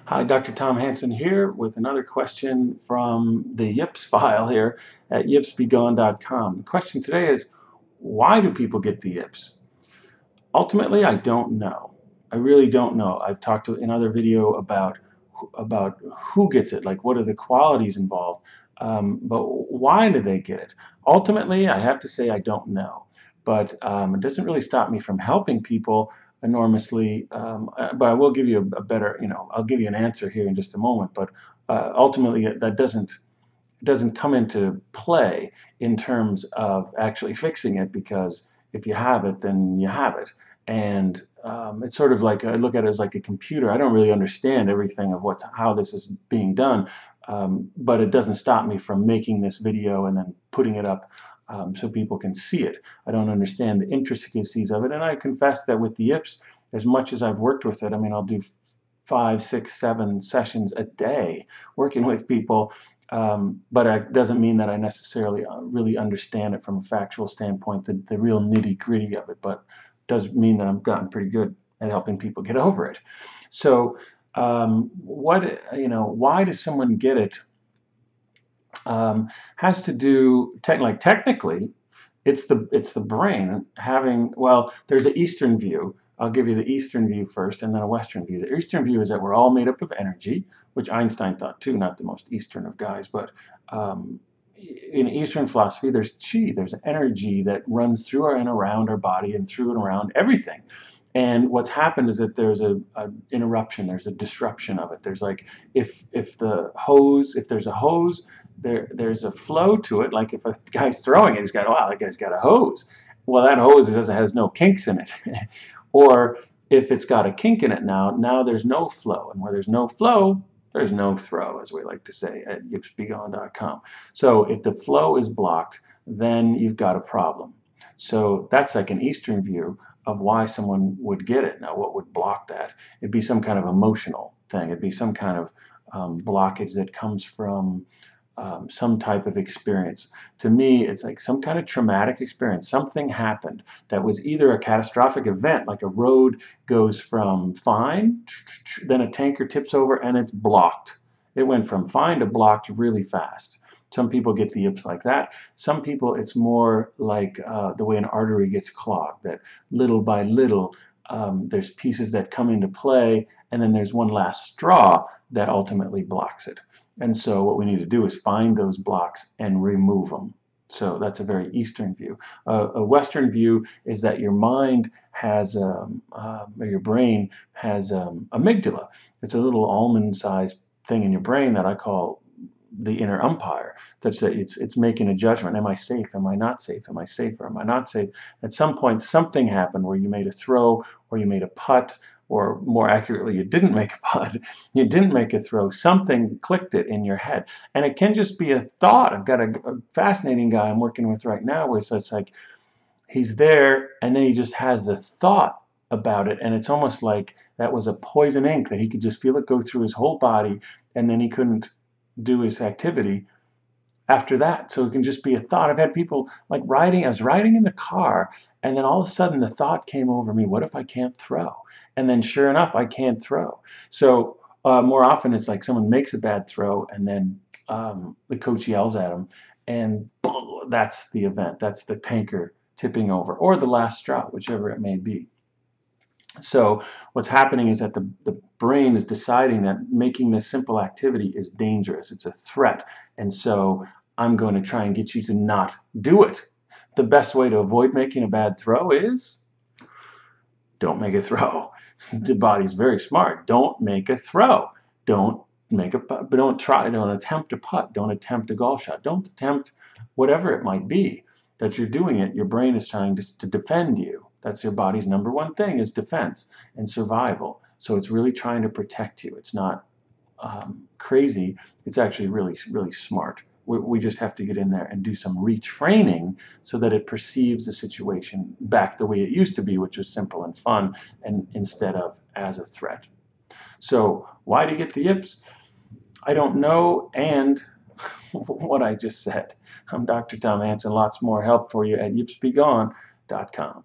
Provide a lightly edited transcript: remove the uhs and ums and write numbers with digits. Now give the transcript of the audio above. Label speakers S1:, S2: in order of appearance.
S1: Hi, Dr. Tom Hansen here with another question from the Yips file here at yipsbegone.com. The question today is, why do people get the yips? Ultimately, I don't know. I really don't know. I've talked in other video about who gets it, like what are the qualities involved, but why do they get it? Ultimately, I have to say I don't know, but it doesn't really stop me from helping people enormously. But I will give you a better, I'll give you an answer here in just a moment. But ultimately, that doesn't come into play in terms of actually fixing it, because if you have it, then you have it. And it's sort of like, I look at it as like a computer. I don't really understand everything of how this is being done, but it doesn't stop me from making this video and then putting it up so people can see it. I don't understand the intricacies of it, and I confess that with the yips, as much as I've worked with it, I mean, I'll do 5, 6, 7 sessions a day working with people, but it doesn't mean that I necessarily really understand it from a factual standpoint, the real nitty-gritty of it, but it does mean that I've gotten pretty good at helping people get over it. So why does someone get it? Has to do, technically, it's the brain having, well, there's an Eastern view. I'll give you the Eastern view first and then a Western view. The Eastern view is that we're all made up of energy, which Einstein thought too, not the most Eastern of guys, but in Eastern philosophy, there's chi, there's energy that runs through and around our body and through and around everything. And what's happened is that there's a interruption, there's a disruption of it. There's like, if there's a hose, there's a flow to it. Like if a guy's throwing it, he's got, wow, that guy's got a hose. Well, that hose has no kinks in it. Or if it's got a kink in it now there's no flow. And where there's no flow, there's no throw, as we like to say at yipsbegone.com. So if the flow is blocked, then you've got a problem. So that's like an Eastern view of why someone would get it. Now, what would block that? It'd be some kind of emotional thing. It'd be some kind of blockage that comes from some type of experience. To me, it's like some kind of traumatic experience. Something happened that was either a catastrophic event, like a road goes from fine, then a tanker tips over and it's blocked. It went from fine to blocked really fast. Some people get the yips like that. Some people, it's more like the way an artery gets clogged, that little by little, there's pieces that come into play, and then there's one last straw that ultimately blocks it. And so what we need to do is find those blocks and remove them. So that's a very Eastern view. A Western view is that your mind has, or your brain has amygdala. It's a little almond-sized thing in your brain that I call the inner umpire. That's that it's making a judgment. Am I safe? Am I not safe? Am I safe or am I not safe? At some point, something happened where you made a throw, or you made a putt, or more accurately, you didn't make a putt, you didn't make a throw. Something clicked it in your head. And it can just be a thought. I've got a fascinating guy I'm working with right now where it's like he's there and then he just has the thought about it, and it's almost like that was a poison ink that he could just feel it go through his whole body, and then he couldn't do his activity after that. So it can just be a thought. I've had people like I was riding in the car, and then all of a sudden the thought came over me, what if I can't throw? And then sure enough, I can't throw. So more often it's like someone makes a bad throw, and then the coach yells at him, and boom, that's the event. That's the tanker tipping over, or the last straw, whichever it may be. So what's happening is that the brain is deciding that making this simple activity is dangerous. It's a threat. And so I'm going to try and get you to not do it. The best way to avoid making a bad throw is don't make a throw. The body's very smart. Don't make a throw. Don't make a putt, but don't attempt a putt. Don't attempt a golf shot. Don't attempt whatever it might be that you're doing it. Your brain is trying to defend you. That's your body's number one thing, is defense and survival. So it's really trying to protect you. It's not crazy. It's actually really, really smart. We just have to get in there and do some retraining so that it perceives the situation back the way it used to be, which was simple and fun, and instead of as a threat. So why do you get the yips? I don't know, and what I just said. I'm Dr. Tom Hansen. Lots more help for you at yipsbegone.com.